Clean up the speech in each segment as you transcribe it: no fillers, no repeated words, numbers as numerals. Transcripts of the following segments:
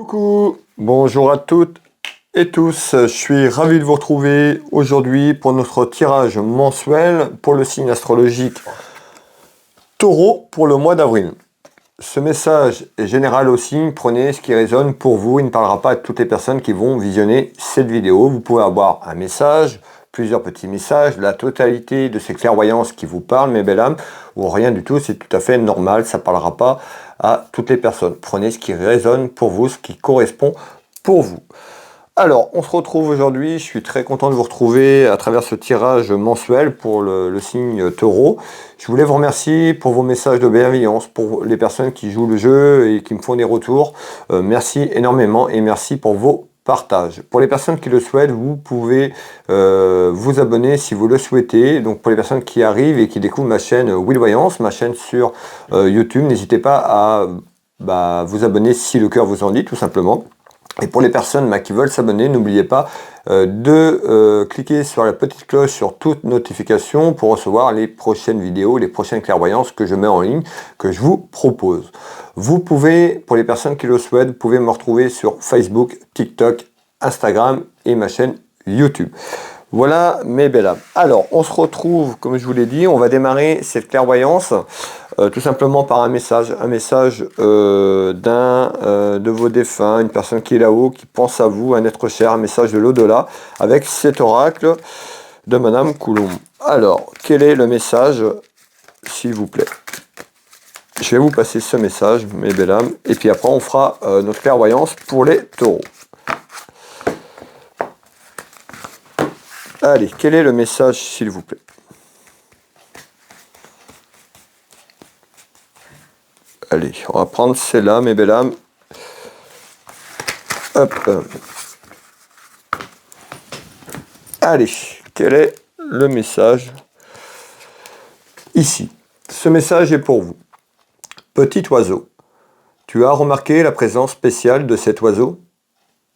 Coucou, bonjour à toutes et tous, je suis ravi de vous retrouver aujourd'hui pour notre tirage mensuel pour le signe astrologique Taureau pour le mois d'avril. Ce message est général au signe, prenez ce qui résonne pour vous, il ne parlera pas à toutes les personnes qui vont visionner cette vidéo. Vous pouvez avoir un message, plusieurs petits messages, la totalité de ces clairvoyances qui vous parlent, mes belles âmes, ou rien du tout, c'est tout à fait normal, ça ne parlera pas à toutes les personnes. Prenez ce qui résonne pour vous, ce qui correspond pour vous. Alors, on se retrouve aujourd'hui, je suis très content de vous retrouver à travers ce tirage mensuel pour le signe Taureau. Je voulais vous remercier pour vos messages de bienveillance, pour les personnes qui jouent le jeu et qui me font des retours. Merci énormément et merci pour vos partages. Pour les personnes qui le souhaitent, vous pouvez vous abonner si vous le souhaitez. Donc pour les personnes qui arrivent et qui découvrent ma chaîne Will Voyance, ma chaîne sur YouTube, n'hésitez pas à vous abonner si le cœur vous en dit, tout simplement. Et pour les personnes qui veulent s'abonner, n'oubliez pas de cliquer sur la petite cloche sur toutes notifications pour recevoir les prochaines vidéos, les prochaines clairvoyances que je mets en ligne, que je vous propose. Vous pouvez, pour les personnes qui le souhaitent, vous pouvez me retrouver sur Facebook, TikTok, Instagram et ma chaîne YouTube. Voilà mes belles âmes. Alors, on se retrouve, comme je vous l'ai dit, on va démarrer cette clairvoyance tout simplement par un message de vos défunts, une personne qui est là-haut, qui pense à vous, un être cher, un message de l'au-delà, avec cet oracle de Madame Coulomb. Alors, quel est le message, s'il vous plaît? Je vais vous passer ce message, mes belles âmes, et puis après on fera notre clairvoyance pour les taureaux. Allez, quel est le message, s'il vous plaît? Allez, on va prendre celle-là, mes belles âmes. Hop. Allez, quel est le message ici? Ce message est pour vous. Petit oiseau, tu as remarqué la présence spéciale de cet oiseau?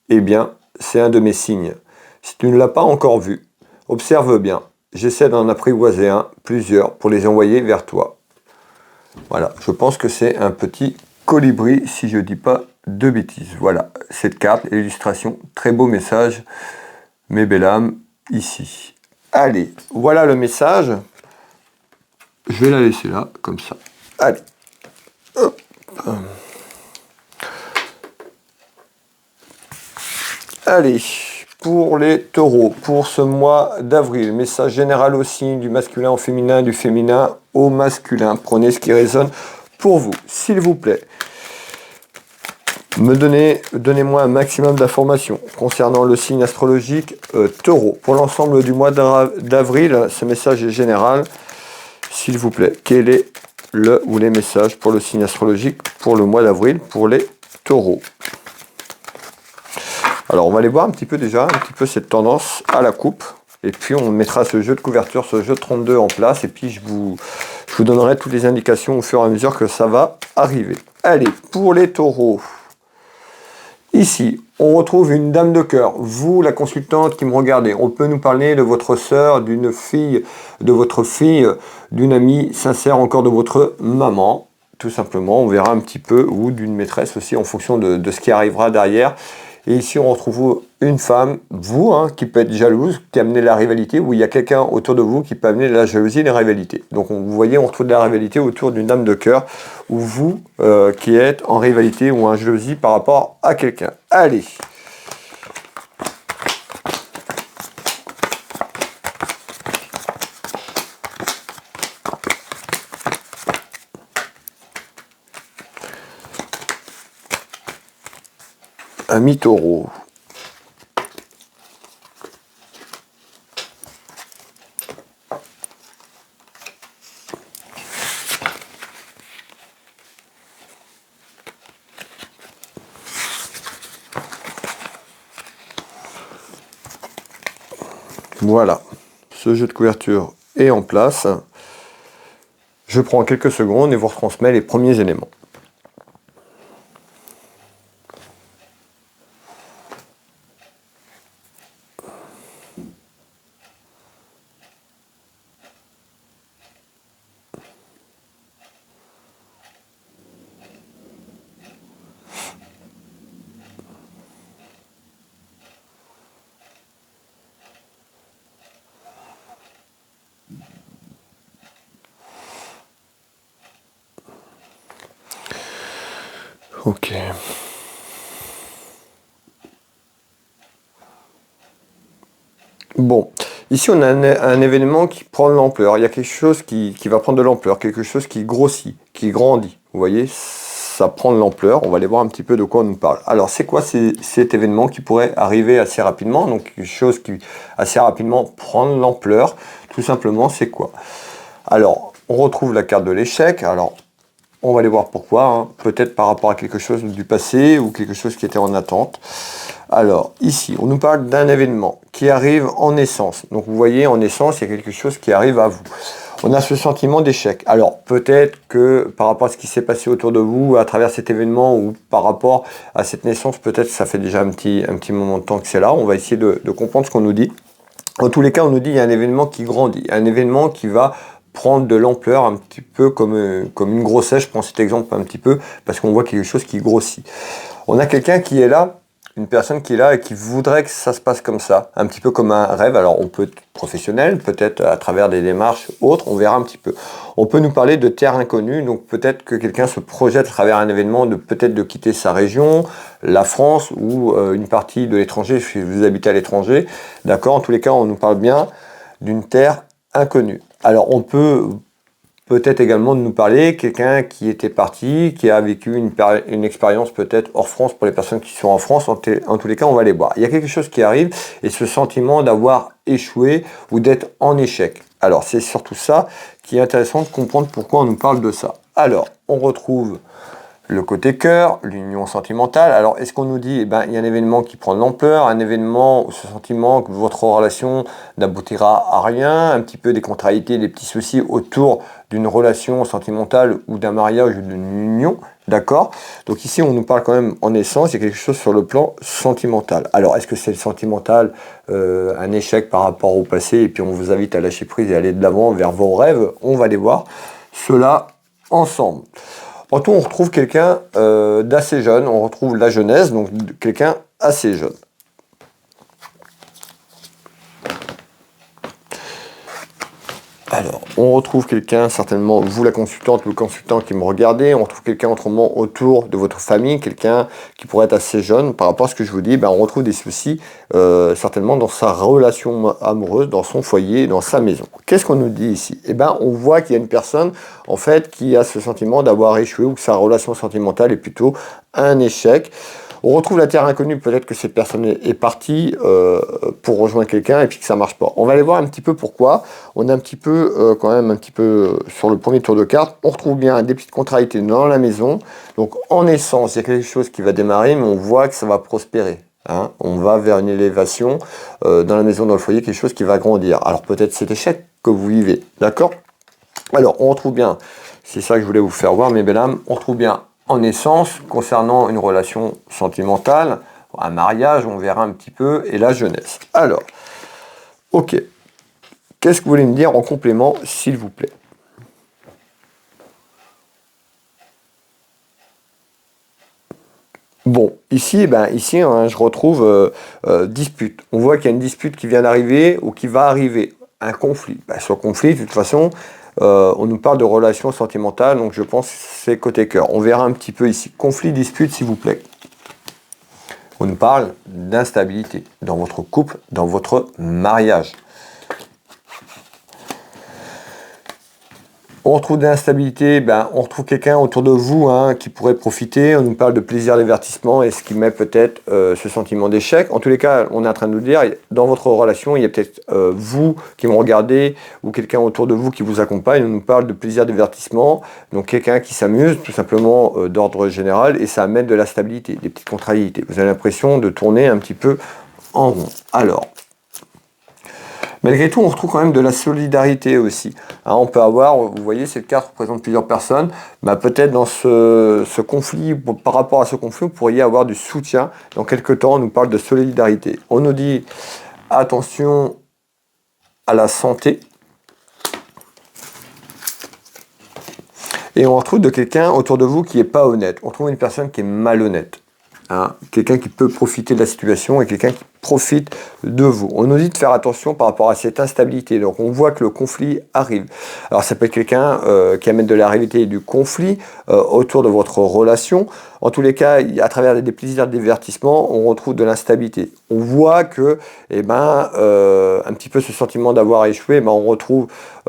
Eh bien, c'est un de mes signes. Si tu ne l'as pas encore vu, observe bien. J'essaie d'en apprivoiser plusieurs, pour les envoyer vers toi. Voilà, je pense que c'est un petit colibri, si je ne dis pas de bêtises. Voilà, cette carte, l'illustration, très beau message, mes belles âmes, ici. Allez, voilà le message. Je vais la laisser là, comme ça. Allez. Hop. Allez, pour les taureaux, pour ce mois d'avril, message général aussi, du masculin au féminin, du féminin au masculin. Prenez ce qui résonne pour vous, s'il vous plaît. Donnez-moi un maximum d'informations concernant le signe astrologique Taureau. Pour l'ensemble du mois d'avril, ce message est général, s'il vous plaît. Quel est le ou les messages pour le signe astrologique pour le mois d'avril pour les taureaux? Alors on va aller voir un petit peu déjà, cette tendance à la coupe. Et puis on mettra ce jeu de couverture, ce jeu de 32 en place. Et puis je vous donnerai toutes les indications au fur et à mesure que ça va arriver. Allez, pour les taureaux. Ici, on retrouve une dame de cœur. Vous, la consultante qui me regardez, on peut nous parler de votre sœur, d'une fille, de votre fille, d'une amie sincère, encore de votre maman. Tout simplement, on verra un petit peu, ou d'une maîtresse aussi, en fonction de ce qui arrivera derrière. Et ici, on retrouve une femme, vous, qui peut être jalouse, qui amène la rivalité, ou il y a quelqu'un autour de vous qui peut amener la jalousie et la rivalité. Donc, vous voyez, on retrouve de la rivalité autour d'une dame de cœur, ou vous qui êtes en rivalité ou en jalousie par rapport à quelqu'un. Allez. Ami taureau. Voilà, ce jeu de couverture est en place. Je prends quelques secondes et vous retransmets les premiers éléments. Ok. Bon, ici on a un événement qui prend de l'ampleur. Il y a quelque chose qui va prendre de l'ampleur, quelque chose qui grossit, qui grandit. Vous voyez, ça prend de l'ampleur. On va aller voir un petit peu de quoi on nous parle. Alors, c'est quoi cet événement qui pourrait arriver assez rapidement? Donc, quelque chose qui assez rapidement prend de l'ampleur. Tout simplement, c'est quoi? Alors, on retrouve la carte de l'échec. Alors, on va aller voir pourquoi. Hein. Peut-être par rapport à quelque chose du passé ou quelque chose qui était en attente. Alors, ici, on nous parle d'un événement qui arrive en naissance. Donc, vous voyez, en naissance, il y a quelque chose qui arrive à vous. On a ce sentiment d'échec. Alors, peut-être que par rapport à ce qui s'est passé autour de vous, à travers cet événement ou par rapport à cette naissance, peut-être que ça fait déjà un petit moment de temps que c'est là. On va essayer de comprendre ce qu'on nous dit. En tous les cas, on nous dit qu'il y a un événement qui grandit, un événement qui va prendre de l'ampleur, un petit peu comme une grossesse. Je prends cet exemple un petit peu parce qu'on voit quelque chose qui grossit. On a quelqu'un qui est là, une personne qui est là et qui voudrait que ça se passe comme ça, un petit peu comme un rêve. Alors on peut être professionnel, peut-être à travers des démarches autres, on verra un petit peu. On peut nous parler de terre inconnue, donc peut-être que quelqu'un se projette à travers un événement peut-être de quitter sa région, la France ou une partie de l'étranger, si vous habitez à l'étranger. D'accord, en tous les cas, on nous parle bien d'une terre inconnue. Alors on peut peut-être également de nous parler quelqu'un qui était parti, qui a vécu une expérience peut-être hors France pour les personnes qui sont en France. En tous les cas, on va les voir. Il y a quelque chose qui arrive et ce sentiment d'avoir échoué ou d'être en échec. Alors, c'est surtout ça qui est intéressant de comprendre pourquoi on nous parle de ça. Alors, on retrouve le côté cœur, l'union sentimentale. Alors, est-ce qu'on nous dit, il y a un événement qui prend de l'ampleur, un événement où ce sentiment que votre relation n'aboutira à rien, un petit peu des contrariétés, des petits soucis autour d'une relation sentimentale ou d'un mariage ou d'une union, d'accord? Donc ici, on nous parle quand même en essence, il y a quelque chose sur le plan sentimental. Alors, est-ce que c'est le sentimental, un échec par rapport au passé, et puis on vous invite à lâcher prise et aller de l'avant vers vos rêves? On va les voir cela ensemble. En tout, on retrouve quelqu'un d'assez jeune, on retrouve la jeunesse, donc quelqu'un assez jeune. Alors, on retrouve quelqu'un, certainement vous la consultante, le consultant qui me regardez, on retrouve quelqu'un autrement autour de votre famille, quelqu'un qui pourrait être assez jeune. Par rapport à ce que je vous dis, on retrouve des soucis certainement dans sa relation amoureuse, dans son foyer, dans sa maison. Qu'est-ce qu'on nous dit ici? On voit qu'il y a une personne en fait qui a ce sentiment d'avoir échoué ou que sa relation sentimentale est plutôt un échec. On retrouve la terre inconnue, peut-être que cette personne est partie pour rejoindre quelqu'un et puis que ça marche pas. On va aller voir un petit peu pourquoi. On est un petit peu, quand même, un petit peu sur le premier tour de carte. On retrouve bien des petites contrariétés dans la maison. Donc en essence, il y a quelque chose qui va démarrer, mais on voit que ça va prospérer. Hein. On va vers une élévation dans la maison, dans le foyer, quelque chose qui va grandir. Alors peut-être cet échec que vous vivez, d'accord? Alors on retrouve bien, c'est ça que je voulais vous faire voir, mes belles âmes, on retrouve bien en essence, concernant une relation sentimentale, un mariage, on verra un petit peu, et la jeunesse. Alors, ok. Qu'est-ce que vous voulez me dire en complément, s'il vous plaît? Bon, ici, je retrouve dispute. On voit qu'il y a une dispute qui vient d'arriver ou qui va arriver. Un conflit. Ce conflit, de toute façon, on nous parle de relations sentimentales, donc je pense que c'est côté cœur. On verra un petit peu ici. Conflit, dispute, s'il vous plaît. On nous parle d'instabilité dans votre couple, dans votre mariage. On retrouve de l'instabilité, on retrouve quelqu'un autour de vous qui pourrait profiter. On nous parle de plaisir, divertissement, et ce qui met peut-être ce sentiment d'échec. En tous les cas, on est en train de nous dire, dans votre relation, il y a peut-être vous qui me regardez ou quelqu'un autour de vous qui vous accompagne. On nous parle de plaisir, divertissement, donc quelqu'un qui s'amuse, tout simplement d'ordre général, et ça amène de la stabilité, des petites contrariétés. Vous avez l'impression de tourner un petit peu en rond. Alors, malgré tout, on retrouve quand même de la solidarité aussi. On peut avoir, vous voyez, cette carte représente plusieurs personnes. Peut-être dans ce conflit, par rapport à ce conflit, vous pourriez avoir du soutien. Dans quelques temps, on nous parle de solidarité. On nous dit attention à la santé. Et on retrouve de quelqu'un autour de vous qui n'est pas honnête. On trouve une personne qui est malhonnête. Quelqu'un qui peut profiter de la situation et quelqu'un qui profite de vous. On nous dit de faire attention par rapport à cette instabilité. Donc on voit que le conflit arrive. Alors ça peut être quelqu'un qui amène de la réalité et du conflit autour de votre relation. En tous les cas, à travers des plaisirs de divertissement, on retrouve de l'instabilité. On voit que, un petit peu ce sentiment d'avoir échoué, on retrouve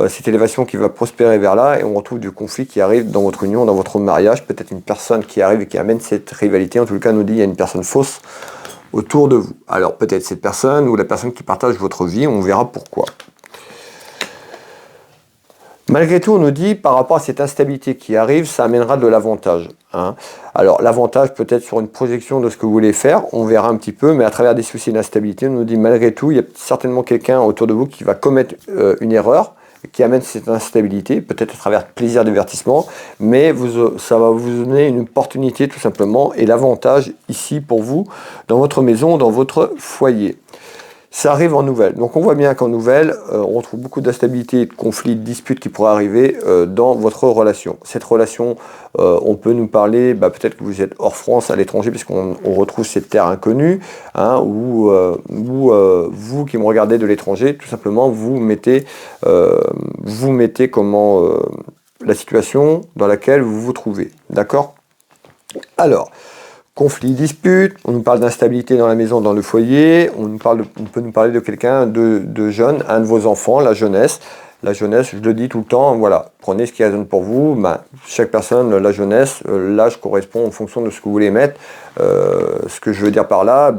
cette élévation qui va prospérer vers là, et on retrouve du conflit qui arrive dans votre union, dans votre mariage. Peut-être une personne qui arrive et qui amène cette rivalité. En tout cas, on nous dit qu'il y a une personne fausse autour de vous. Alors peut-être cette personne ou la personne qui partage votre vie, on verra pourquoi. Malgré tout, on nous dit, par rapport à cette instabilité qui arrive, ça amènera de l'avantage. Alors l'avantage peut-être sur une projection de ce que vous voulez faire, on verra un petit peu, mais à travers des soucis d'instabilité, on nous dit malgré tout, il y a certainement quelqu'un autour de vous qui va commettre une erreur, qui amène cette instabilité, peut-être à travers plaisir divertissement, mais ça va vous donner une opportunité tout simplement, et l'avantage ici pour vous, dans votre maison, dans votre foyer. Ça arrive en nouvelles. Donc on voit bien qu'en nouvelles, on retrouve beaucoup d'instabilité, de conflits, de disputes qui pourraient arriver dans votre relation. Cette relation, on peut nous parler, peut-être que vous êtes hors France, à l'étranger, puisqu'on retrouve cette terre inconnue, où vous qui me regardez de l'étranger, tout simplement, vous mettez comment la situation dans laquelle vous vous trouvez. D'accord ? Alors, conflit, dispute, on nous parle d'instabilité dans la maison, dans le foyer, on peut nous parler de quelqu'un de jeune, un de vos enfants, la jeunesse. La jeunesse, je le dis tout le temps, voilà, prenez ce qui résonne pour vous. Chaque personne, la jeunesse, l'âge correspond en fonction de ce que vous voulez mettre. Ce que je veux dire par là,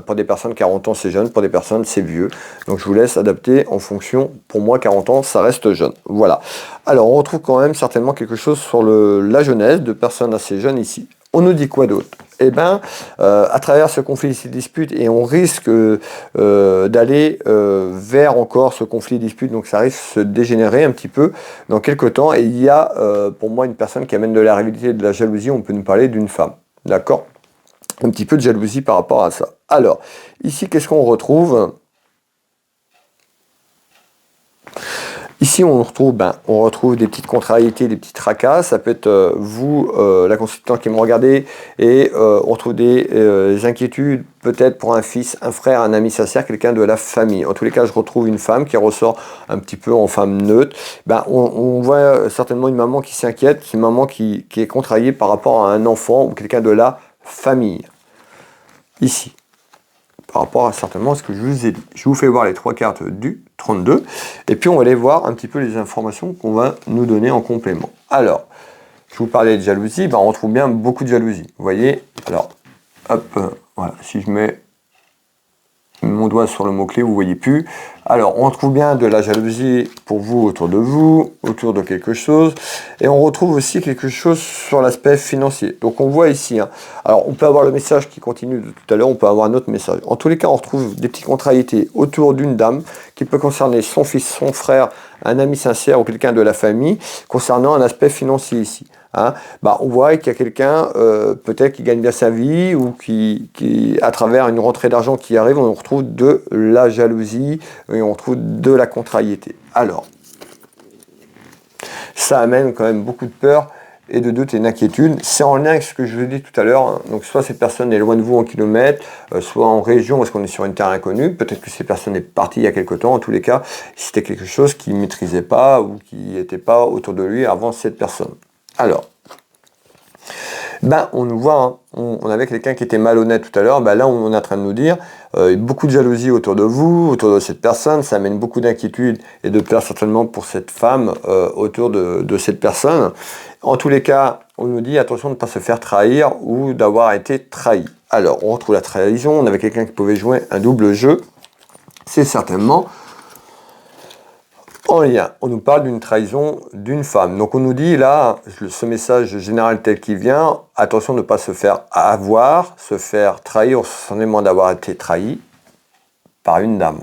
pour des personnes 40 ans c'est jeune, pour des personnes c'est vieux. Donc je vous laisse adapter en fonction. Pour moi 40 ans ça reste jeune. Voilà. Alors on retrouve quand même certainement quelque chose sur la jeunesse de personnes assez jeunes ici. On nous dit quoi d'autre ? À travers ce conflit et ces disputes, et on risque d'aller vers encore ce conflit et dispute, donc ça risque de se dégénérer un petit peu dans quelques temps, et il y a pour moi une personne qui amène de la rivalité et de la jalousie, on peut nous parler d'une femme, d'accord ? Un petit peu de jalousie par rapport à ça. Alors, ici, qu'est-ce qu'on retrouve ? Ici, on retrouve des petites contrariétés, des petits tracas. Ça peut être vous, la consultante qui me regardez, et on retrouve des inquiétudes, peut-être pour un fils, un frère, un ami sincère, quelqu'un de la famille. En tous les cas, je retrouve une femme qui ressort un petit peu en femme neutre. On voit certainement une maman qui s'inquiète, une maman qui est contrariée par rapport à un enfant ou quelqu'un de la famille. Ici. Par rapport à certainement ce que je vous ai dit. Je vous fais voir les 3 cartes du 32, et puis on va aller voir un petit peu les informations qu'on va nous donner en complément. Alors, je vous parlais de jalousie, on retrouve bien beaucoup de jalousie. Vous voyez, alors, hop, voilà, si je mets mon doigt sur le mot-clé, vous ne voyez plus. Alors, on retrouve bien de la jalousie pour vous, autour de quelque chose. Et on retrouve aussi quelque chose sur l'aspect financier. Donc, on voit ici, alors, on peut avoir le message qui continue de tout à l'heure, on peut avoir un autre message. En tous les cas, on retrouve des petites contrariétés autour d'une dame qui peut concerner son fils, son frère, un ami sincère ou quelqu'un de la famille, concernant un aspect financier ici. On voit qu'il y a quelqu'un peut-être qui gagne bien sa vie, ou qui à travers une rentrée d'argent qui arrive, on retrouve de la jalousie et on retrouve de la contrariété. Alors, ça amène quand même beaucoup de peur et de doute et d'inquiétude. C'est en lien avec ce que je vous ai dit tout à l'heure. Donc soit cette personne est loin de vous en kilomètres, soit en région parce qu'on est sur une terre inconnue. Peut-être que cette personne est partie il y a quelque temps. En tous les cas, c'était quelque chose qu'il ne maîtrisait pas ou qui n'était pas autour de lui avant cette personne. Alors, on nous voit, on avait quelqu'un qui était malhonnête tout à l'heure, là on est en train de nous dire beaucoup de jalousie autour de vous, autour de cette personne, ça amène beaucoup d'inquiétude et de peur certainement pour cette femme autour de cette personne. En tous les cas, on nous dit attention de ne pas se faire trahir ou d'avoir été trahi. Alors, on retrouve la trahison, on avait quelqu'un qui pouvait jouer un double jeu, c'est certainement en lien. On nous parle d'une trahison d'une femme. Donc on nous dit là, ce message général tel qu'il vient, attention de ne pas se faire avoir, se faire trahir au sentiment d'avoir été trahi par une dame.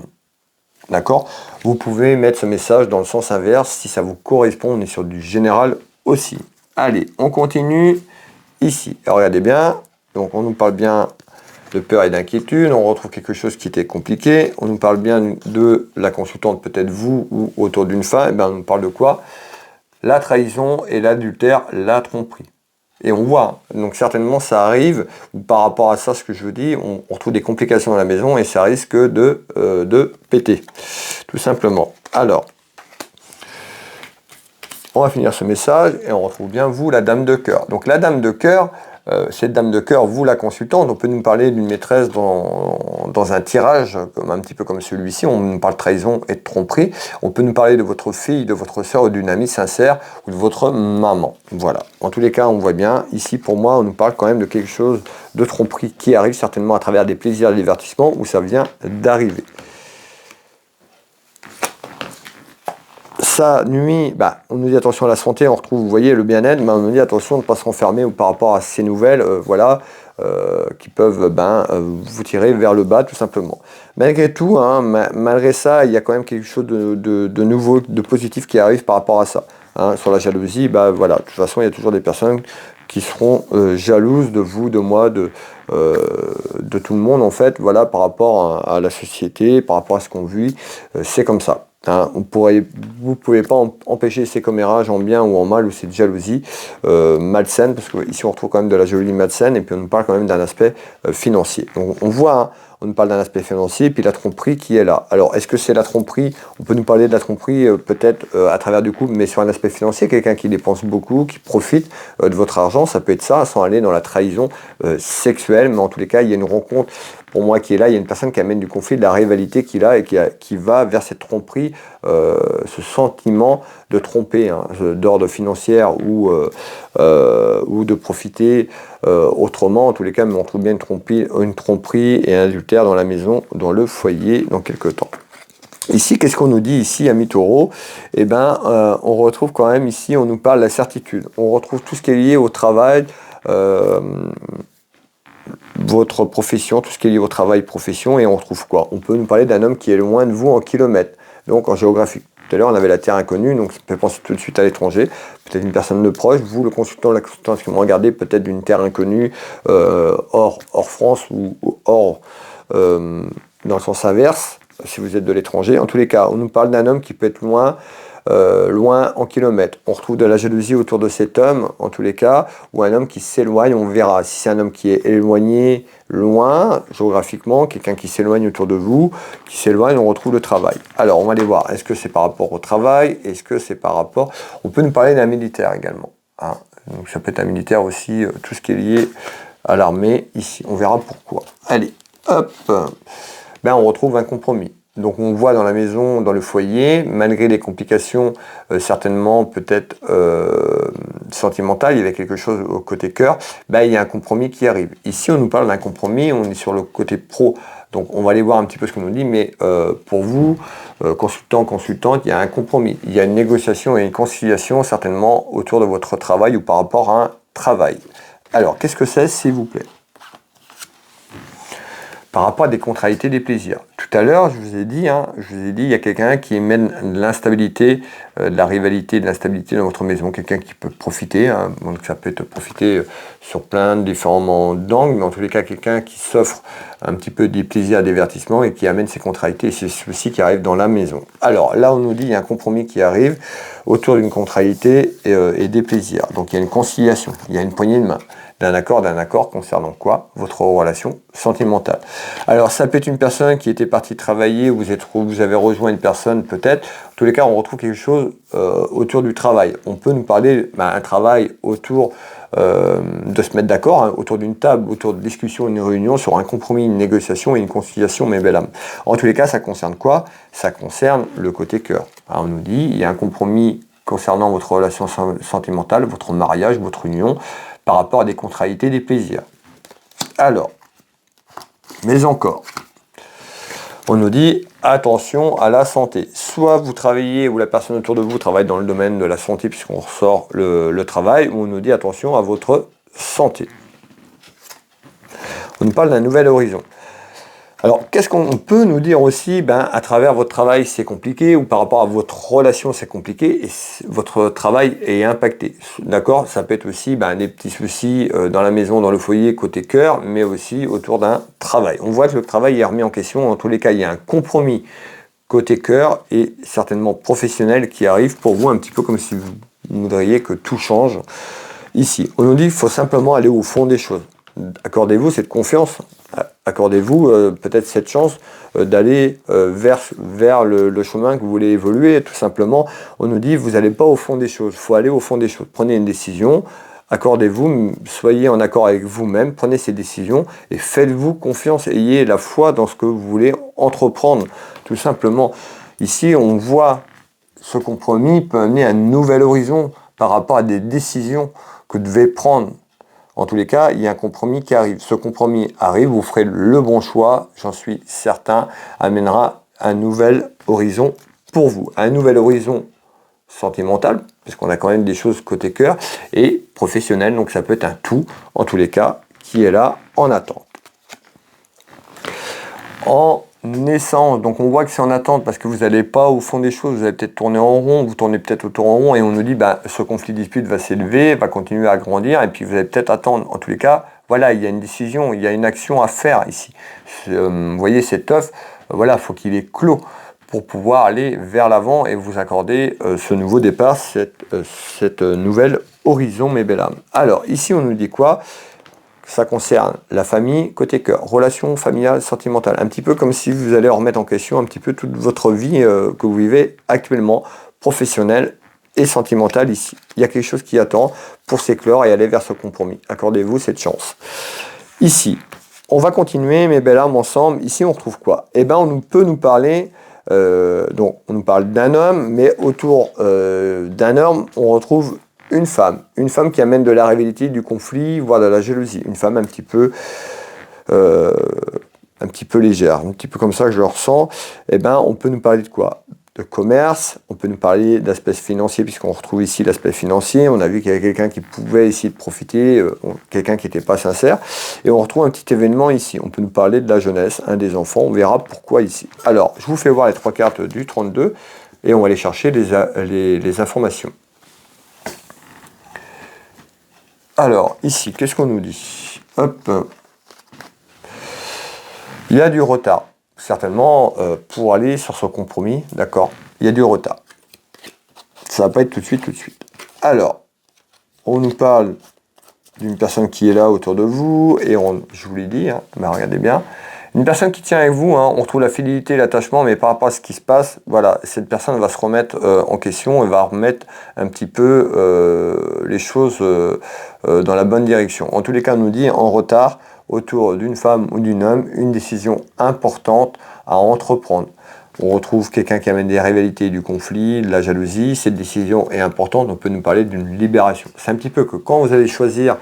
D'accord ? Vous pouvez mettre ce message dans le sens inverse si ça vous correspond, on est sur du général aussi. Allez, on continue ici. Alors, regardez bien, donc on nous parle bien de peur et d'inquiétude, on retrouve quelque chose qui était compliqué, on nous parle bien de la consultante, peut-être vous ou autour d'une femme, on nous parle de quoi ? La trahison et l'adultère, la tromperie. Et on voit, donc certainement ça arrive, par rapport à ça, ce que je vous dis, on retrouve des complications dans la maison et ça risque de péter, tout simplement. Alors, on va finir ce message et on retrouve bien vous, la dame de cœur. Donc la dame de cœur, cette dame de cœur, vous la consultante, on peut nous parler d'une maîtresse dans un tirage, un petit peu comme celui-ci, on nous parle de trahison et de tromperie, on peut nous parler de votre fille, de votre soeur ou d'une amie sincère ou de votre maman. Voilà, en tous les cas on voit bien, ici pour moi on nous parle quand même de quelque chose de tromperie qui arrive certainement à travers des plaisirs et des divertissements où ça vient d'arriver. Ça nuit, on nous dit attention à la santé, on retrouve, vous voyez, le bien-être, mais on nous dit attention de ne pas se renfermer par rapport à ces nouvelles, qui peuvent vous tirer vers le bas tout simplement. Malgré tout, malgré ça, il y a quand même quelque chose de nouveau, de positif qui arrive par rapport à ça. Sur la jalousie, voilà, de toute façon, il y a toujours des personnes qui seront jalouses de vous, de moi, de tout le monde en fait, voilà, par rapport à la société, par rapport à ce qu'on vit, c'est comme ça. Vous ne pouvez pas empêcher ces commérages en bien ou en mal ou cette jalousie malsaine, parce qu'ici on retrouve quand même de la jalousie malsaine et puis on nous parle quand même d'un aspect financier. Donc on voit, on nous parle d'un aspect financier et puis la tromperie qui est là. Alors est-ce que c'est la tromperie? On peut nous parler de la tromperie peut-être à travers du couple, mais sur un aspect financier, quelqu'un qui dépense beaucoup, qui profite de votre argent, ça peut être ça, sans aller dans la trahison sexuelle, mais en tous les cas il y a une rencontre pour moi qui est là, il y a une personne qui amène du conflit, de la rivalité qu'il a et qui va vers cette tromperie, ce sentiment de tromper, d'ordre financier ou de profiter autrement. En tous les cas, mais on trouve bien une tromperie et un adultère dans la maison, dans le foyer, dans quelques temps. Ici, qu'est-ce qu'on nous dit ici, amis taureaux? On retrouve quand même ici, on nous parle de la certitude. On retrouve tout ce qui est lié au travail, votre profession, tout ce qui est lié au travail, profession, et on retrouve quoi? On peut nous parler d'un homme qui est loin de vous en kilomètres, donc en géographie. Tout à l'heure, on avait la terre inconnue, donc ça peut penser tout de suite à l'étranger, peut-être une personne de proche, vous, le consultant, la consultante qui me regardez, peut-être d'une terre inconnue, hors France ou hors, dans le sens inverse, si vous êtes de l'étranger. En tous les cas, on nous parle d'un homme qui peut être loin en kilomètres. On retrouve de la jalousie autour de cet homme, en tous les cas, ou un homme qui s'éloigne, on verra. Si c'est un homme qui est éloigné, loin, géographiquement, quelqu'un qui s'éloigne autour de vous, qui s'éloigne, on retrouve le travail. Alors, on va aller voir, est-ce que c'est par rapport au travail? Est-ce que c'est par rapport... On peut nous parler d'un militaire également. Donc ça peut être un militaire aussi, tout ce qui est lié à l'armée, ici. On verra pourquoi. Allez, hop, on retrouve un compromis. Donc on voit dans la maison, dans le foyer, malgré les complications certainement peut-être sentimentales, il y avait quelque chose au côté cœur, il y a un compromis qui arrive. Ici on nous parle d'un compromis, on est sur le côté pro, donc on va aller voir un petit peu ce qu'on nous dit, mais pour vous, consultante, il y a un compromis, il y a une négociation et une conciliation certainement autour de votre travail ou par rapport à un travail. Alors qu'est-ce que c'est, s'il vous plaît? Par rapport à des contrariétés, des plaisirs. Tout à l'heure, je vous ai dit, il y a quelqu'un qui mène de l'instabilité, de la rivalité, de l'instabilité dans votre maison, quelqu'un qui peut profiter, donc ça peut être profiter sur plein de différents angles, mais en tous les cas, quelqu'un qui s'offre un petit peu des plaisirs, des divertissements et qui amène ces contrariétés, et c'est ceci qui arrive dans la maison. Alors là, on nous dit, il y a un compromis qui arrive autour d'une contrariété et des plaisirs. Donc il y a une conciliation, il y a une poignée de main. D'un accord concernant quoi? Votre relation sentimentale. Alors ça peut être une personne qui était partie travailler, vous avez rejoint une personne peut-être. En tous les cas, on retrouve quelque chose autour du travail. On peut nous parler d'un travail autour de se mettre d'accord, autour d'une table, autour de discussion, une réunion, sur un compromis, une négociation et une conciliation, mes belles âmes. En tous les cas, ça concerne quoi? Ça concerne le côté cœur. Alors, on nous dit, il y a un compromis concernant votre relation sentimentale, votre mariage, votre union, par rapport à des contrariétés, des plaisirs. Alors, mais encore, on nous dit attention à la santé. Soit vous travaillez, ou la personne autour de vous travaille dans le domaine de la santé, puisqu'on ressort le travail, ou on nous dit attention à votre santé. On nous parle d'un nouvel horizon. Alors, qu'est-ce qu'on peut nous dire aussi? À travers votre travail, c'est compliqué, ou par rapport à votre relation, c'est compliqué, et votre travail est impacté. D'accord? Ça peut être aussi des petits soucis dans la maison, dans le foyer, côté cœur, mais aussi autour d'un travail. On voit que le travail est remis en question. En tous les cas, il y a un compromis côté cœur et certainement professionnel qui arrive pour vous, un petit peu comme si vous voudriez que tout change. Ici, on nous dit qu'il faut simplement aller au fond des choses. Accordez-vous cette confiance, accordez-vous peut-être cette chance d'aller vers le chemin que vous voulez évoluer. Tout simplement, on nous dit vous n'allez pas au fond des choses, il faut aller au fond des choses. Prenez une décision, accordez-vous, soyez en accord avec vous-même, prenez ces décisions et faites-vous confiance, ayez la foi dans ce que vous voulez entreprendre. Tout simplement, ici on voit ce compromis peut amener un nouvel horizon par rapport à des décisions que vous devez prendre. En tous les cas, il y a un compromis qui arrive. Ce compromis arrive, vous ferez le bon choix, j'en suis certain, amènera un nouvel horizon pour vous. Un nouvel horizon sentimental, parce qu'on a quand même des choses côté cœur, et professionnel, donc ça peut être un tout, en tous les cas, qui est là en attente. En naissance, donc on voit que c'est en attente parce que vous n'allez pas au fond des choses, vous allez peut-être tourner en rond, vous tournez peut-être autour en rond et on nous dit ce conflit dispute va s'élever, va continuer à grandir et puis vous allez peut-être attendre. En tous les cas, voilà, il y a une décision, il y a une action à faire ici. Vous voyez cet œuf, voilà, faut qu'il est clos pour pouvoir aller vers l'avant et vous accorder ce nouveau départ, cette nouvelle horizon, mes belles âmes. Alors ici on nous dit quoi ? Ça concerne la famille, côté cœur, relations familiales, sentimentales. Un petit peu comme si vous allez remettre en question un petit peu toute votre vie que vous vivez actuellement, professionnelle et sentimentale ici. Il y a quelque chose qui attend pour s'éclore et aller vers ce compromis. Accordez-vous cette chance. Ici, on va continuer, mes belles âmes, ensemble. Ici, on retrouve quoi ? Eh bien, on peut nous parler, donc on nous parle d'un homme, mais autour d'un homme, on retrouve une femme qui amène de la rivalité, du conflit, voire de la jalousie. Une femme un petit peu légère, un petit peu comme ça que je le ressens. Eh ben, on peut nous parler de quoi ? De commerce, on peut nous parler d'aspect financier, puisqu'on retrouve ici l'aspect financier. On a vu qu'il y avait quelqu'un qui pouvait essayer de profiter, quelqu'un qui n'était pas sincère. Et on retrouve un petit événement ici. On peut nous parler de la jeunesse, un des enfants. On verra pourquoi ici. Alors, je vous fais voir les 3 cartes du 32 et on va aller chercher les informations. Alors, ici, qu'est-ce qu'on nous dit ? Hop. Il y a du retard, certainement, pour aller sur ce compromis, d'accord ? Il y a du retard. Ça ne va pas être tout de suite. Alors, on nous parle d'une personne qui est là autour de vous, et je vous l'ai dit, hein, mais regardez bien, une personne qui tient avec vous, hein, on retrouve la fidélité, l'attachement, mais par rapport à ce qui se passe, voilà, cette personne va se remettre en question et va remettre un petit peu les choses dans la bonne direction. En tous les cas, on nous dit en retard autour d'une femme ou d'un homme, une décision importante à entreprendre. On retrouve quelqu'un qui amène des rivalités, du conflit, de la jalousie. Cette décision est importante, on peut nous parler d'une libération. C'est un petit peu que quand vous allez choisir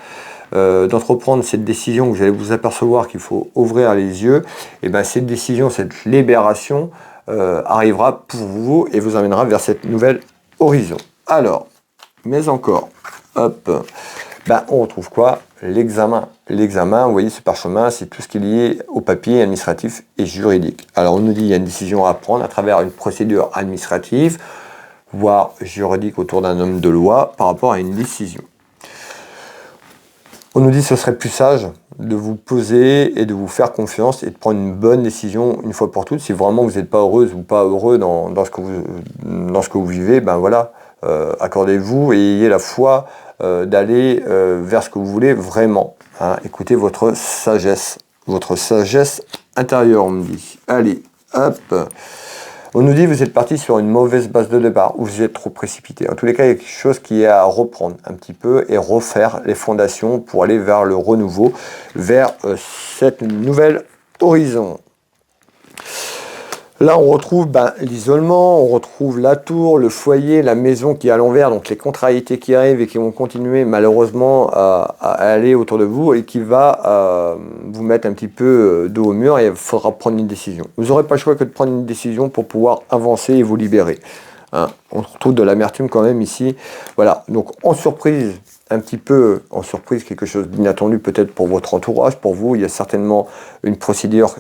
d'entreprendre cette décision, vous allez vous apercevoir qu'il faut ouvrir les yeux, et bien cette décision, cette libération arrivera pour vous et vous amènera vers cette nouvelle horizon. Alors, mais encore, hop, on retrouve quoi ? L'examen. L'examen, vous voyez, ce parchemin, c'est tout ce qui est lié au papier administratif et juridique. Alors, on nous dit qu'il y a une décision à prendre à travers une procédure administrative, voire juridique autour d'un homme de loi par rapport à une décision. On nous dit que ce serait plus sage de vous poser et de vous faire confiance et de prendre une bonne décision une fois pour toutes. Si vraiment vous n'êtes pas heureuse ou pas heureux dans ce que vous vivez, voilà, accordez-vous et ayez la foi d'aller vers ce que vous voulez vraiment. Hein. Écoutez votre sagesse intérieure, on me dit. Allez, hop. On nous dit que vous êtes parti sur une mauvaise base de départ ou vous êtes trop précipité. En tous les cas, il y a quelque chose qui est à reprendre un petit peu et refaire les fondations pour aller vers le renouveau, vers cette nouvelle horizon. Là, on retrouve l'isolement, on retrouve la tour, le foyer, la maison qui est à l'envers, donc les contrariétés qui arrivent et qui vont continuer malheureusement à aller autour de vous et qui va vous mettre un petit peu dos au mur et il faudra prendre une décision. Vous n'aurez pas le choix que de prendre une décision pour pouvoir avancer et vous libérer. Hein. On retrouve de l'amertume quand même ici. Voilà, donc en surprise, quelque chose d'inattendu peut-être pour votre entourage, pour vous, il y a certainement une procédure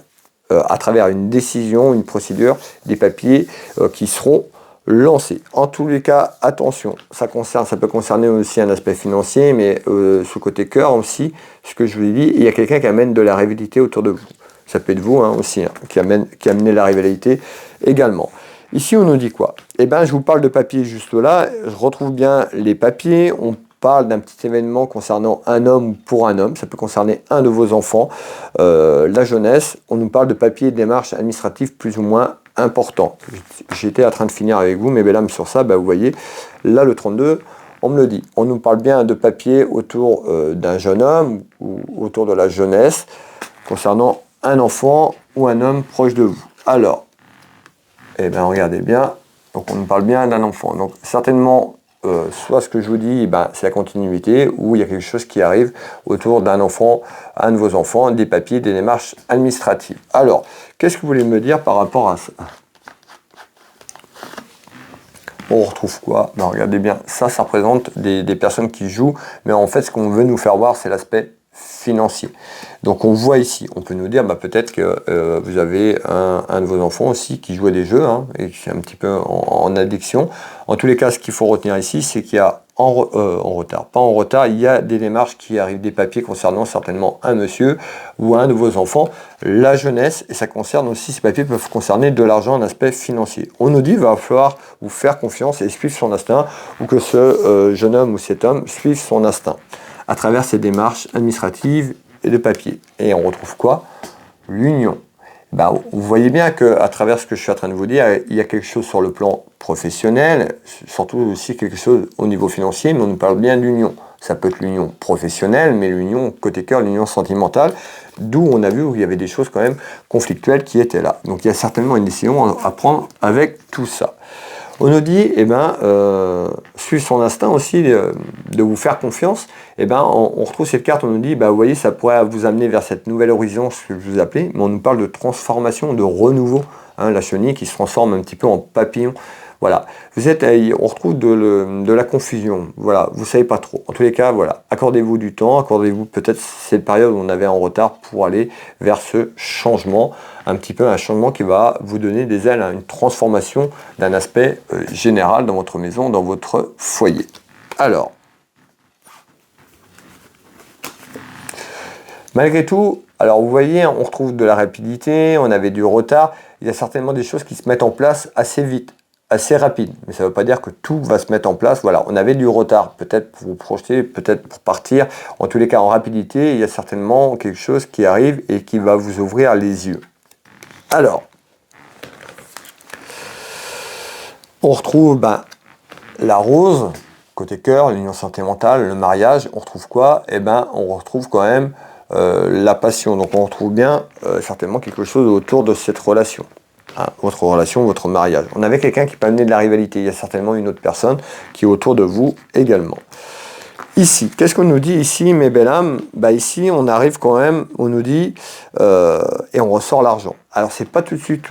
à travers une décision, une procédure, des papiers qui seront lancés. En tous les cas, attention, ça peut concerner aussi un aspect financier, mais ce côté cœur aussi, ce que je vous ai dit, il y a quelqu'un qui amène de la rivalité autour de vous. Ça peut être vous aussi, qui amenez la rivalité également. Ici, on nous dit quoi ? Je vous parle de papier juste là, je retrouve bien les papiers, on parle d'un petit événement concernant un homme ou pour un homme, ça peut concerner un de vos enfants, la jeunesse, on nous parle de papiers et démarches administratives plus ou moins importants. J'étais en train de finir avec vous, mes belles âmes, sur ça, vous voyez, là le 32, on me le dit, on nous parle bien de papiers autour d'un jeune homme ou autour de la jeunesse, concernant un enfant ou un homme proche de vous. Alors, regardez bien, donc on nous parle bien d'un enfant, donc certainement, soit ce que je vous dis, c'est la continuité, ou il y a quelque chose qui arrive autour d'un enfant, un de vos enfants, des papiers, des démarches administratives. Alors, qu'est-ce que vous voulez me dire par rapport à ça? On retrouve quoi? Regardez bien, ça représente des personnes qui jouent, mais en fait, ce qu'on veut nous faire voir, c'est l'aspect financier. Donc on voit ici, on peut nous dire peut-être que vous avez un de vos enfants aussi qui joue à des jeux et qui est un petit peu en addiction. En tous les cas, ce qu'il faut retenir ici, c'est qu'il y a en retard, il y a des démarches qui arrivent, des papiers concernant certainement un monsieur ou un de vos enfants, la jeunesse, et ça concerne aussi, ces papiers peuvent concerner de l'argent, un aspect financier. On nous dit qu'il va falloir vous faire confiance et suivre son instinct, ou que ce jeune homme ou cet homme suive son instinct à travers ces démarches administratives et de papier. Et on retrouve quoi? L'union. Vous voyez bien qu'à travers ce que je suis en train de vous dire, il y a quelque chose sur le plan professionnel, surtout aussi quelque chose au niveau financier, mais on nous parle bien d'union. Ça peut être l'union professionnelle, mais l'union côté cœur, l'union sentimentale, d'où on a vu où il y avait des choses quand même conflictuelles qui étaient là. Donc il y a certainement une décision à prendre avec tout ça. On nous dit, suivre son instinct aussi, de vous faire confiance. On retrouve cette carte, on nous dit, vous voyez, ça pourrait vous amener vers cette nouvelle horizon, ce que je vous appelais, mais on nous parle de transformation, de renouveau. La chenille qui se transforme un petit peu en papillon. Voilà, on retrouve de la confusion. Voilà, vous savez pas trop. En tous les cas, voilà, accordez-vous du temps, accordez-vous peut-être cette période où on avait en retard pour aller vers ce changement, un petit peu un changement qui va vous donner des ailes à une transformation d'un aspect général dans votre maison, dans votre foyer. Alors, malgré tout, alors vous voyez, on retrouve de la rapidité, on avait du retard, il y a certainement des choses qui se mettent en place assez vite, assez rapide, mais ça ne veut pas dire que tout va se mettre en place. Voilà, on avait du retard, peut-être pour vous projeter, peut-être pour partir. En tous les cas, en rapidité, il y a certainement quelque chose qui arrive et qui va vous ouvrir les yeux. Alors, on retrouve la rose, côté cœur, l'union sentimentale, le mariage. On retrouve quoi? On retrouve quand même la passion. Donc on retrouve bien certainement quelque chose autour de cette relation. Votre relation, votre mariage. On avait quelqu'un qui peut amener de la rivalité. Il y a certainement une autre personne qui est autour de vous également. Ici, qu'est-ce qu'on nous dit ici, mes belles âmes? Ici, on arrive quand même, on nous dit, et on ressort l'argent. Alors, c'est pas tout de suite.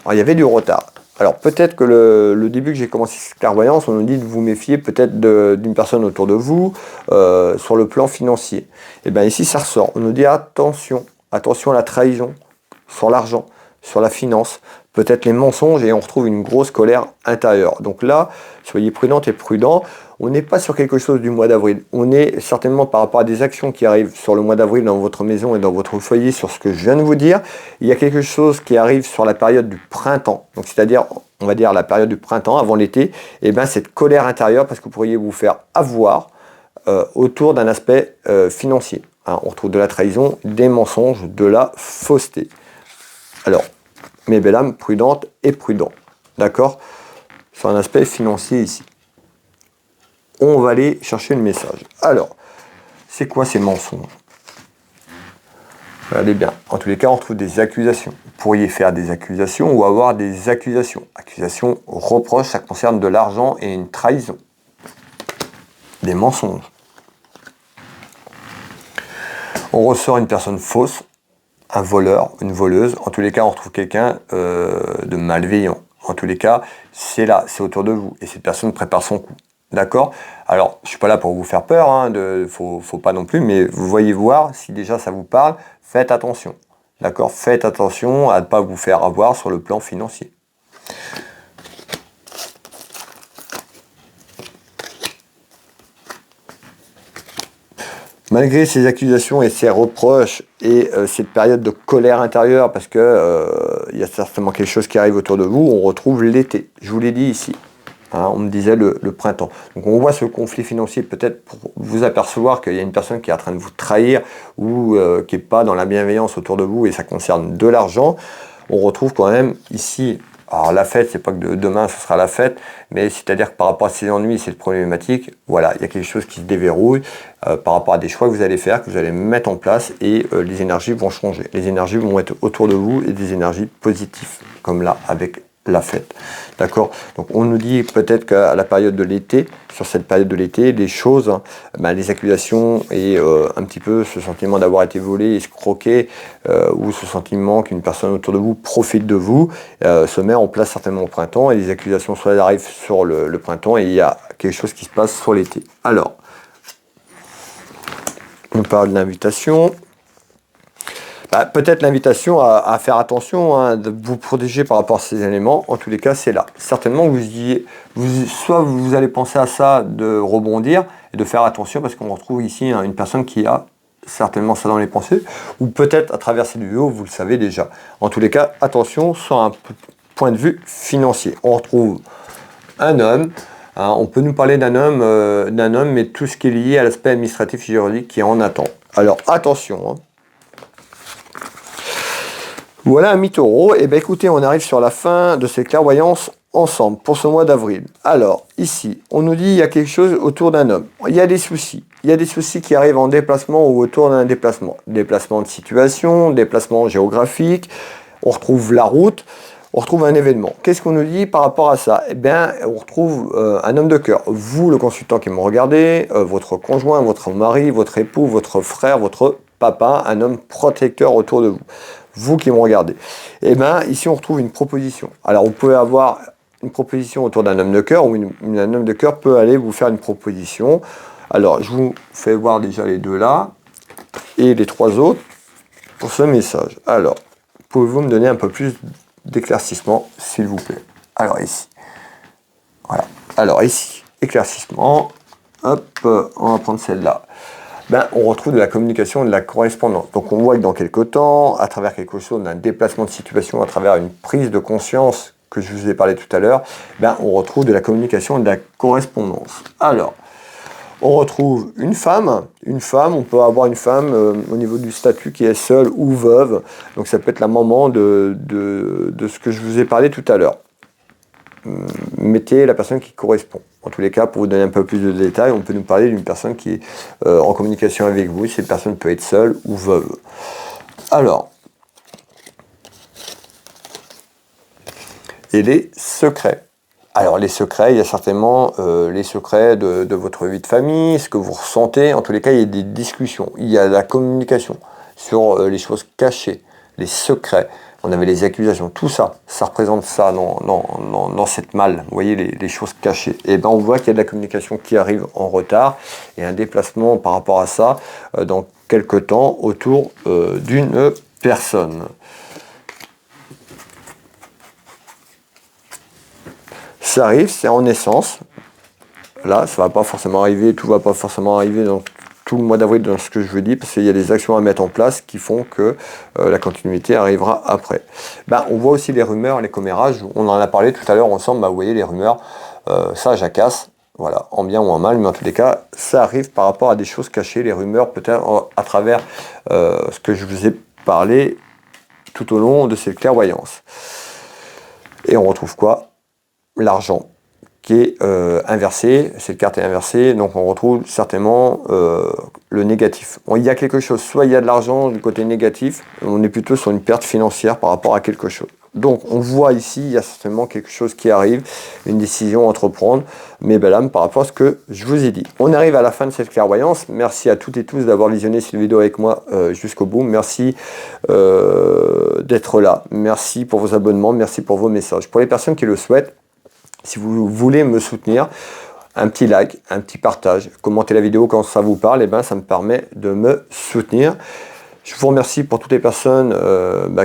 Alors, il y avait du retard. Alors, peut-être que le début que j'ai commencé cette clairvoyance, on nous dit de vous méfier peut-être d'une personne autour de vous, sur le plan financier. Et ici, ça ressort. On nous dit attention à la trahison, sur l'argent, sur la finance, peut-être les mensonges, et on retrouve une grosse colère intérieure. Donc là, soyez prudentes et prudents. On n'est pas sur quelque chose du mois d'avril. On est certainement par rapport à des actions qui arrivent sur le mois d'avril dans votre maison et dans votre foyer, sur ce que je viens de vous dire. Il y a quelque chose qui arrive sur la période du printemps. Donc c'est-à-dire, on va dire la période du printemps, avant l'été. Cette colère intérieure, parce que vous pourriez vous faire avoir autour d'un aspect financier. On retrouve de la trahison, des mensonges, de la fausseté. Alors, mes belles âmes, prudentes et prudents. D'accord? Sur un aspect financier ici. On va aller chercher le message. Alors, c'est quoi ces mensonges? Regardez bien. En tous les cas, on retrouve des accusations. Vous pourriez faire des accusations ou avoir des accusations. Accusations, reproches, ça concerne de l'argent et une trahison. Des mensonges. On ressort une personne fausse, un voleur, une voleuse. En tous les cas, on retrouve quelqu'un de malveillant. En tous les cas, c'est là, c'est autour de vous. Et cette personne prépare son coup. D'accord? Alors, je ne suis pas là pour vous faire peur, faut pas non plus, mais vous voyez voir, si déjà ça vous parle, faites attention. D'accord? Faites attention à ne pas vous faire avoir sur le plan financier. Malgré ces accusations et ces reproches et cette période de colère intérieure, parce que il y a certainement quelque chose qui arrive autour de vous, on retrouve l'été. Je vous l'ai dit ici. Hein, on me disait le printemps. Donc on voit ce conflit financier peut-être pour vous apercevoir qu'il y a une personne qui est en train de vous trahir ou qui n'est pas dans la bienveillance autour de vous et ça concerne de l'argent. On retrouve quand même ici, alors la fête, c'est pas que demain ce sera la fête, mais c'est-à-dire que par rapport à ces ennuis, cette problématique, voilà, il y a quelque chose qui se déverrouille par rapport à des choix que vous allez faire, que vous allez mettre en place et les énergies vont changer. Les énergies vont être autour de vous et des énergies positives, comme là avec la fête. D'accord? Donc on nous dit peut-être qu'à la période de l'été, sur cette période de l'été, les choses, les accusations et un petit peu ce sentiment d'avoir été volé, escroqué, ou ce sentiment qu'une personne autour de vous profite de vous, se met en place certainement au printemps et les accusations soit arrivent sur le printemps et il y a quelque chose qui se passe sur l'été. Alors, on parle de l'invitation. Peut-être l'invitation à faire attention, de vous protéger par rapport à ces éléments. En tous les cas, c'est là. Certainement, soit vous allez penser à ça, de rebondir et de faire attention, parce qu'on retrouve ici une personne qui a certainement ça dans les pensées, ou peut-être à travers cette vidéo, vous le savez déjà. En tous les cas, attention sur un point de vue financier. On retrouve un homme. On peut nous parler d'un homme, mais tout ce qui est lié à l'aspect administratif juridique qui est en attente. Alors, attention. Voilà un mi-taureau. Et bien écoutez, on arrive sur la fin de ces clairvoyances ensemble pour ce mois d'avril. Alors, ici, on nous dit il y a quelque chose autour d'un homme. Il y a des soucis. Il y a des soucis qui arrivent en déplacement ou autour d'un déplacement. Déplacement de situation, déplacement géographique. On retrouve la route. On retrouve un événement. Qu'est-ce qu'on nous dit par rapport à ça? Eh bien, on retrouve un homme de cœur. Vous, le consultant qui me regardez, votre conjoint, votre mari, votre époux, votre frère, votre papa, un homme protecteur autour de vous. Vous qui me regardez. Eh bien, ici, on retrouve une proposition. Alors, vous pouvez avoir une proposition autour d'un homme de cœur ou un homme de cœur peut aller vous faire une proposition. Alors, je vous fais voir déjà les deux là et les trois autres pour ce message. Alors, pouvez-vous me donner un peu plus d'éclaircissement, s'il vous plaît? Alors, ici. Voilà. Alors, ici, éclaircissement. Hop, on va prendre celle-là. On retrouve de la communication et de la correspondance. Donc on voit que dans quelques temps, à travers quelque chose, d'un déplacement de situation, à travers une prise de conscience que je vous ai parlé tout à l'heure, on retrouve de la communication et de la correspondance. Alors, on retrouve une femme, on peut avoir une femme au niveau du statut qui est seule ou veuve, donc ça peut être la maman de ce que je vous ai parlé tout à l'heure. Mettez la personne qui correspond. En tous les cas, pour vous donner un peu plus de détails, on peut nous parler d'une personne qui est en communication avec vous. Cette personne peut être seule ou veuve. Alors, et les secrets. Alors les secrets, il y a certainement les secrets de votre vie de famille, ce que vous ressentez. En tous les cas, il y a des discussions. Il y a la communication sur les choses cachées, les secrets. On avait les accusations, tout ça, ça représente ça dans cette malle, vous voyez les choses cachées. Et on voit qu'il y a de la communication qui arrive en retard et un déplacement par rapport à ça dans quelques temps autour d'une personne. Ça arrive, c'est en naissance. Là, ça va pas forcément arriver, tout va pas forcément arriver dans tout le mois d'avril dans ce que je vous dis, parce qu'il y a des actions à mettre en place qui font que la continuité arrivera après. On voit aussi les rumeurs, les commérages, on en a parlé tout à l'heure ensemble, vous voyez les rumeurs, ça jacasse, voilà, en bien ou en mal, mais en tous les cas, ça arrive par rapport à des choses cachées, les rumeurs peut-être à travers ce que je vous ai parlé tout au long de ces clairvoyances. Et on retrouve quoi? L'argent qui est inversé, cette carte est inversée, donc on retrouve certainement le négatif. Il y a quelque chose, soit il y a de l'argent du côté négatif, on est plutôt sur une perte financière par rapport à quelque chose. Donc on voit ici, il y a certainement quelque chose qui arrive, une décision à entreprendre, mais belle âme par rapport à ce que je vous ai dit. On arrive à la fin de cette clairvoyance, merci à toutes et tous d'avoir visionné cette vidéo avec moi jusqu'au bout, merci d'être là, merci pour vos abonnements, merci pour vos messages. Pour les personnes qui le souhaitent, si vous voulez me soutenir, un petit like, un petit partage, commentez la vidéo quand ça vous parle, ça me permet de me soutenir. Je vous remercie pour toutes les personnes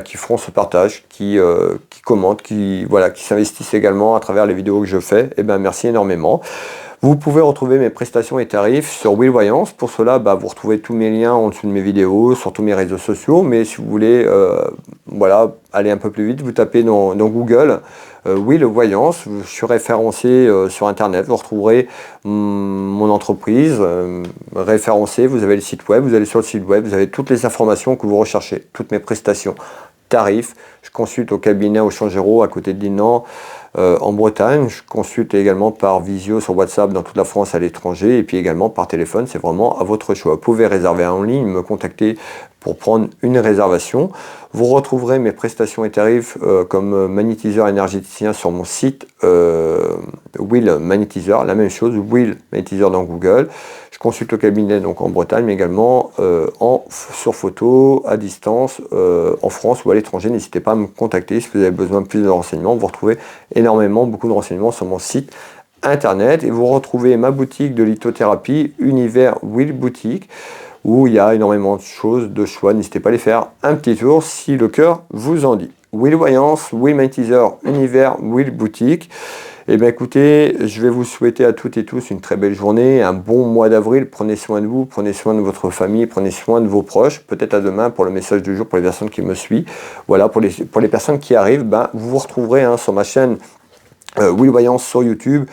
qui feront ce partage, qui commentent, qui s'investissent également à travers les vidéos que je fais. Merci énormément. Vous pouvez retrouver mes prestations et tarifs sur Will Voyance. Pour cela, vous retrouvez tous mes liens en dessous de mes vidéos, sur tous mes réseaux sociaux. Mais si vous voulez aller un peu plus vite, vous tapez dans Google Will Voyance. Je suis référencé sur internet, vous retrouverez mon entreprise référencée, vous avez le site web, vous allez sur le site web, vous avez toutes les informations que vous recherchez, toutes mes prestations, tarifs. Je consulte au cabinet au Changero à côté de Dinan en Bretagne. Je consulte également par visio sur WhatsApp dans toute la France à l'étranger et puis également par téléphone, c'est vraiment à votre choix. Vous pouvez réserver en ligne, me contacter pour prendre une réservation. Vous retrouverez mes prestations et tarifs comme magnétiseur énergéticien sur mon site Will Magnétiseur, la même chose, Will Magnétiseur dans Google. Je consulte le cabinet donc en Bretagne, mais également sur photo, à distance, en France ou à l'étranger. N'hésitez pas à me contacter si vous avez besoin de plus de renseignements. Vous retrouvez beaucoup de renseignements sur mon site internet et vous retrouvez ma boutique de lithothérapie, Univers Will Boutique, où il y a énormément de choses, de choix. N'hésitez pas à aller faire un petit tour si le cœur vous en dit. Will Voyance, Will Magnétiseur, Univers Will Boutique. Eh bien écoutez, je vais vous souhaiter à toutes et tous une très belle journée, un bon mois d'avril. Prenez soin de vous, prenez soin de votre famille, prenez soin de vos proches. Peut-être à demain pour le message du jour pour les personnes qui me suivent. Voilà, pour les personnes qui arrivent, vous vous retrouverez sur ma chaîne Will Voyance sur YouTube.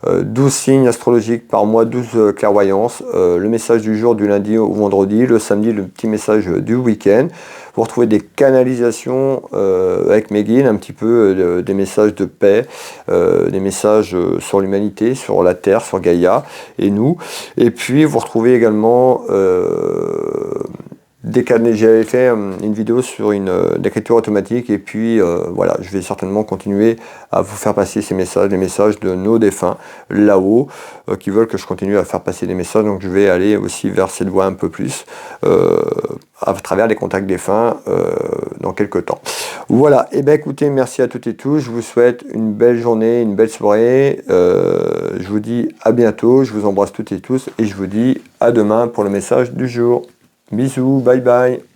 12 signes astrologiques par mois, 12 clairvoyances, le message du jour du lundi au vendredi, le samedi le petit message du week-end. Vous retrouvez des canalisations avec mes guides, un petit peu des messages de paix, des messages sur l'humanité, sur la Terre, sur Gaïa et nous. Et puis vous retrouvez également j'avais fait une vidéo sur l'écriture automatique et puis voilà, je vais certainement continuer à vous faire passer ces messages, les messages de nos défunts là-haut qui veulent que je continue à faire passer des messages, donc je vais aller aussi vers cette voie un peu plus à travers les contacts défunts dans quelques temps. Voilà, et bien écoutez, merci à toutes et tous, je vous souhaite une belle journée, une belle soirée, je vous dis à bientôt, je vous embrasse toutes et tous et je vous dis à demain pour le message du jour. Bisous, bye bye.